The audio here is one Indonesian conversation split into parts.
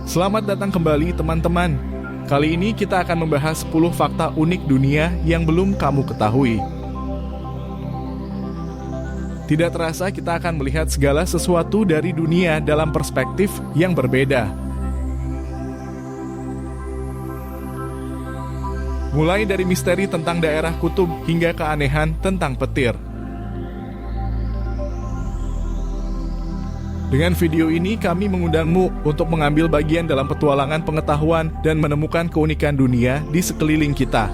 Selamat datang kembali teman-teman. Kali ini kita akan membahas 10 fakta unik dunia yang belum kamu ketahui. Tidak terasa kita akan melihat segala sesuatu dari dunia dalam perspektif yang berbeda. Mulai dari misteri tentang daerah kutub hingga keanehan tentang petir. Dengan video ini kami mengundangmu untuk mengambil bagian dalam petualangan pengetahuan dan menemukan keunikan dunia di sekeliling kita.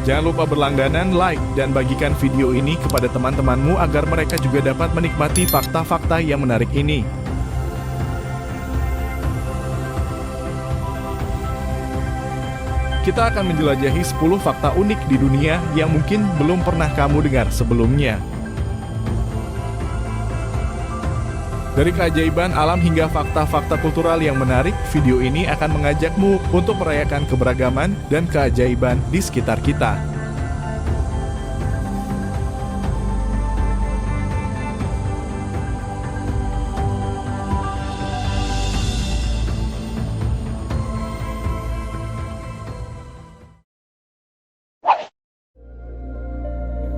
Jangan lupa berlangganan, like, dan bagikan video ini kepada teman-temanmu agar mereka juga dapat menikmati fakta-fakta yang menarik ini. Kita akan menjelajahi 10 fakta unik di dunia yang mungkin belum pernah kamu dengar sebelumnya. Dari keajaiban alam hingga fakta-fakta kultural yang menarik, video ini akan mengajakmu untuk merayakan keberagaman dan keajaiban di sekitar kita.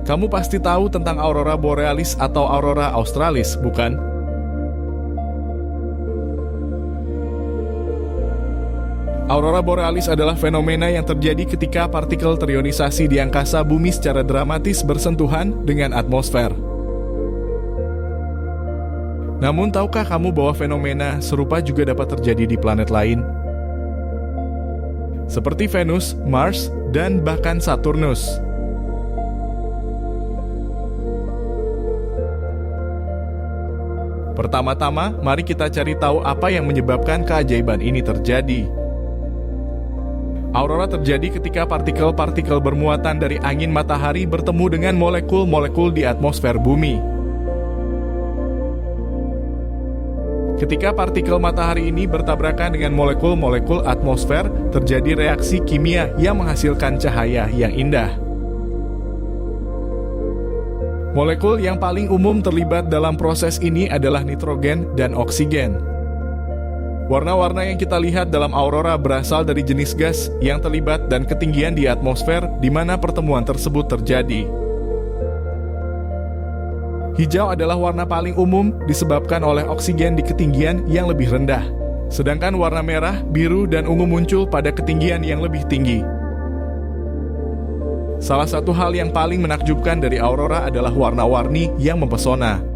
Kamu pasti tahu tentang aurora borealis atau aurora australis, bukan? Aurora borealis adalah fenomena yang terjadi ketika partikel terionisasi di angkasa bumi secara dramatis bersentuhan dengan atmosfer. Namun, tahukah kamu bahwa fenomena serupa juga dapat terjadi di planet lain? Seperti Venus, Mars, dan bahkan Saturnus. Pertama-tama, mari kita cari tahu apa yang menyebabkan keajaiban ini terjadi. Aurora terjadi ketika partikel-partikel bermuatan dari angin matahari bertemu dengan molekul-molekul di atmosfer bumi. Ketika partikel matahari ini bertabrakan dengan molekul-molekul atmosfer, terjadi reaksi kimia yang menghasilkan cahaya yang indah. Molekul yang paling umum terlibat dalam proses ini adalah nitrogen dan oksigen. Warna-warna yang kita lihat dalam aurora berasal dari jenis gas yang terlibat dan ketinggian di atmosfer di mana pertemuan tersebut terjadi. Hijau adalah warna paling umum disebabkan oleh oksigen di ketinggian yang lebih rendah. Sedangkan warna merah, biru, dan ungu muncul pada ketinggian yang lebih tinggi. Salah satu hal yang paling menakjubkan dari aurora adalah warna-warni yang mempesona.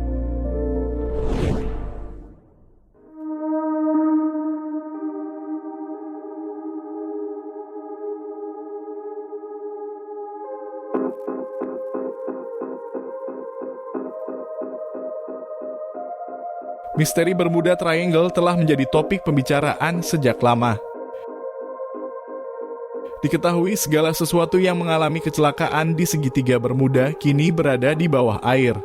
Misteri Bermuda Triangle telah menjadi topik pembicaraan sejak lama. Diketahui segala sesuatu yang mengalami kecelakaan di segitiga Bermuda kini berada di bawah air.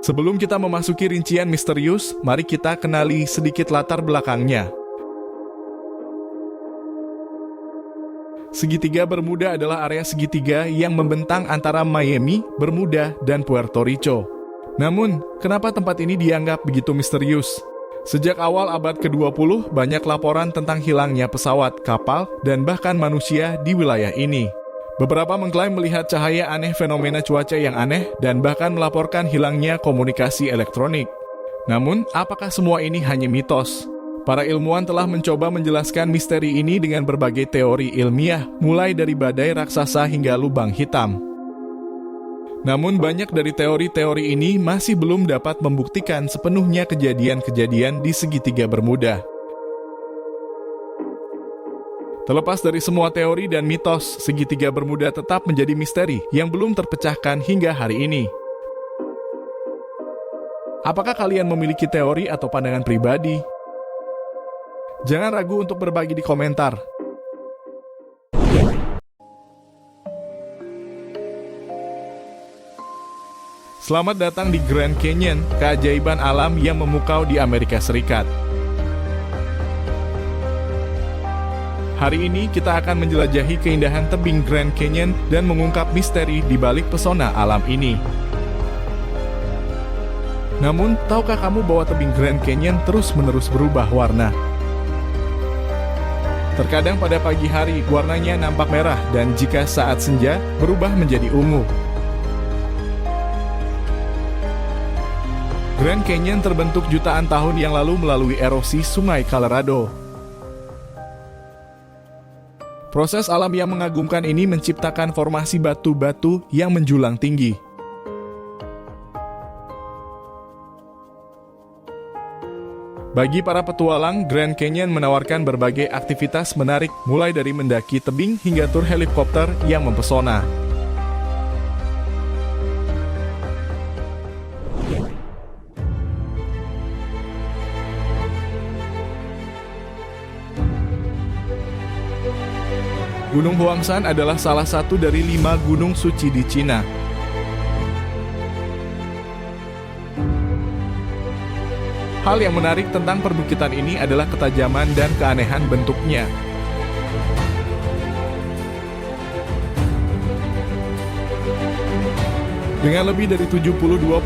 Sebelum kita memasuki rincian misterius, mari kita kenali sedikit latar belakangnya. Segitiga Bermuda adalah area segitiga yang membentang antara Miami, Bermuda, dan Puerto Rico. Namun, kenapa tempat ini dianggap begitu misterius? Sejak awal abad ke-20, banyak laporan tentang hilangnya pesawat, kapal, dan bahkan manusia di wilayah ini. Beberapa mengklaim melihat cahaya aneh, fenomena cuaca yang aneh, dan bahkan melaporkan hilangnya komunikasi elektronik. Namun, apakah semua ini hanya mitos? Para ilmuwan telah mencoba menjelaskan misteri ini dengan berbagai teori ilmiah, mulai dari badai raksasa hingga lubang hitam. Namun banyak dari teori-teori ini masih belum dapat membuktikan sepenuhnya kejadian-kejadian di segitiga Bermuda. Terlepas dari semua teori dan mitos, segitiga Bermuda tetap menjadi misteri yang belum terpecahkan hingga hari ini. Apakah kalian memiliki teori atau pandangan pribadi? Jangan ragu untuk berbagi di komentar. Selamat datang di Grand Canyon, keajaiban alam yang memukau di Amerika Serikat. Hari ini kita akan menjelajahi keindahan tebing Grand Canyon dan mengungkap misteri di balik pesona alam ini. Namun, tahukah kamu bahwa tebing Grand Canyon terus-menerus berubah warna? Terkadang pada pagi hari warnanya nampak merah dan jika saat senja berubah menjadi ungu. Grand Canyon terbentuk jutaan tahun yang lalu melalui erosi Sungai Colorado. Proses alam yang mengagumkan ini menciptakan formasi batu-batu yang menjulang tinggi. Bagi para petualang, Grand Canyon menawarkan berbagai aktivitas menarik, mulai dari mendaki tebing hingga tur helikopter yang mempesona. Gunung Huangshan adalah salah satu dari 5 gunung suci di Cina. Hal yang menarik tentang perbukitan ini adalah ketajaman dan keanehan bentuknya. Dengan lebih dari 72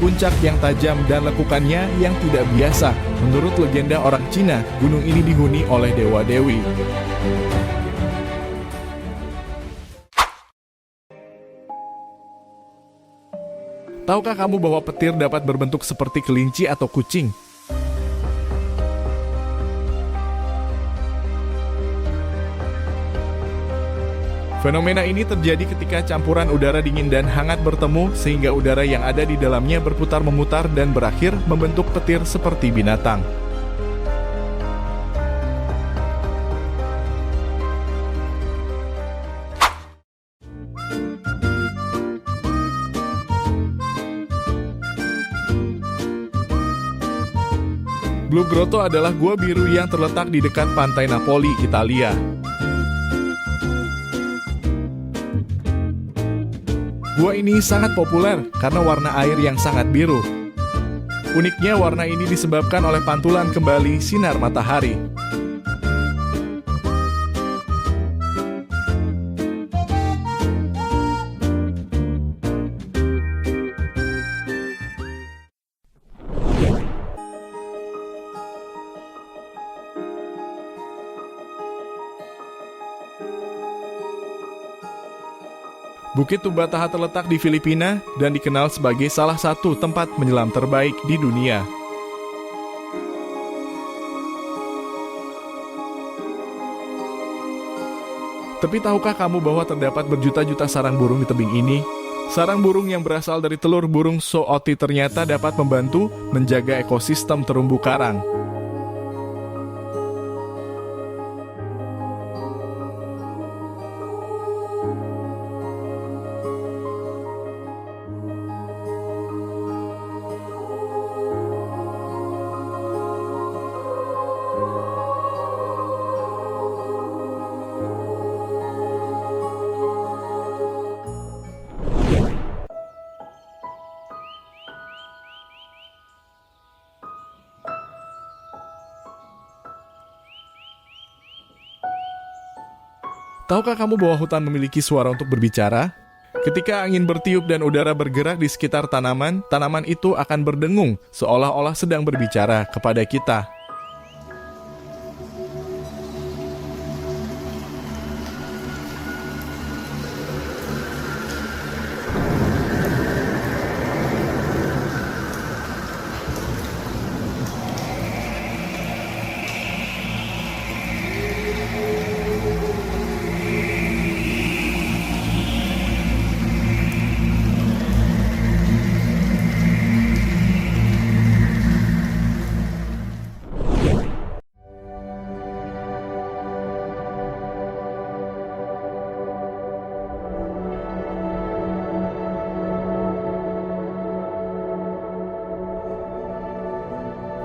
puncak yang tajam dan lekukannya yang tidak biasa, menurut legenda orang Cina, gunung ini dihuni oleh dewa-dewi. Tahukah kamu bahwa petir dapat berbentuk seperti kelinci atau kucing? Fenomena ini terjadi ketika campuran udara dingin dan hangat bertemu sehingga udara yang ada di dalamnya berputar-memutar dan berakhir membentuk petir seperti binatang. Blue Grotto adalah gua biru yang terletak di dekat pantai Napoli, Italia. Gua ini sangat populer karena warna air yang sangat biru. Uniknya warna ini disebabkan oleh pantulan kembali sinar matahari. Bukit Tubataha terletak di Filipina dan dikenal sebagai salah satu tempat menyelam terbaik di dunia. Tapi tahukah kamu bahwa terdapat berjuta-juta sarang burung di tebing ini? Sarang burung yang berasal dari telur burung sooti ternyata dapat membantu menjaga ekosistem terumbu karang. Tahukah kamu bahwa hutan memiliki suara untuk berbicara? Ketika angin bertiup dan udara bergerak di sekitar tanaman, tanaman itu akan berdengung seolah-olah sedang berbicara kepada kita.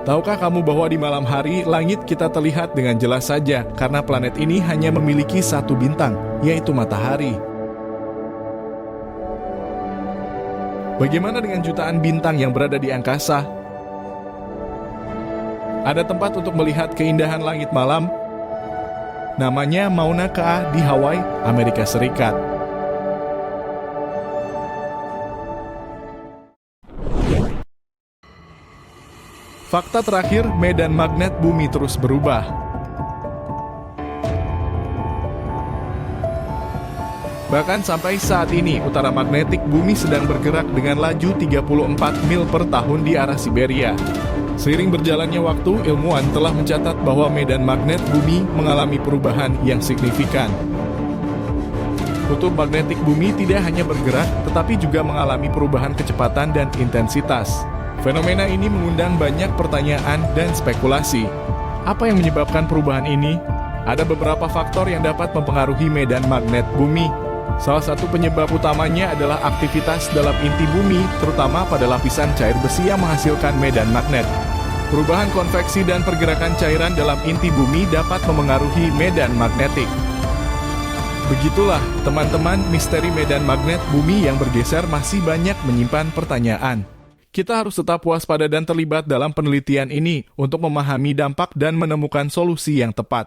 Tahukah kamu bahwa di malam hari, langit kita terlihat dengan jelas saja karena planet ini hanya memiliki satu bintang, yaitu matahari. Bagaimana dengan jutaan bintang yang berada di angkasa? Ada tempat untuk melihat keindahan langit malam, namanya Mauna Kea di Hawaii, Amerika Serikat. Fakta terakhir, medan magnet bumi terus berubah. Bahkan sampai saat ini, utara magnetik bumi sedang bergerak dengan laju 34 mil per tahun di arah Siberia. Seiring berjalannya waktu, ilmuwan telah mencatat bahwa medan magnet bumi mengalami perubahan yang signifikan. Kutub magnetik bumi tidak hanya bergerak, tetapi juga mengalami perubahan kecepatan dan intensitas. Fenomena ini mengundang banyak pertanyaan dan spekulasi. Apa yang menyebabkan perubahan ini? Ada beberapa faktor yang dapat mempengaruhi medan magnet bumi. Salah satu penyebab utamanya adalah aktivitas dalam inti bumi, terutama pada lapisan cair besi yang menghasilkan medan magnet. Perubahan konveksi dan pergerakan cairan dalam inti bumi dapat memengaruhi medan magnetik. Begitulah, teman-teman, misteri medan magnet bumi yang bergeser masih banyak menyimpan pertanyaan. Kita harus tetap waspada dan terlibat dalam penelitian ini untuk memahami dampak dan menemukan solusi yang tepat.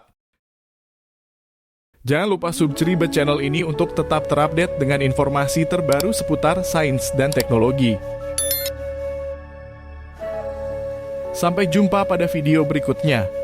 Jangan lupa subscribe channel ini untuk tetap terupdate dengan informasi terbaru seputar sains dan teknologi. Sampai jumpa pada video berikutnya.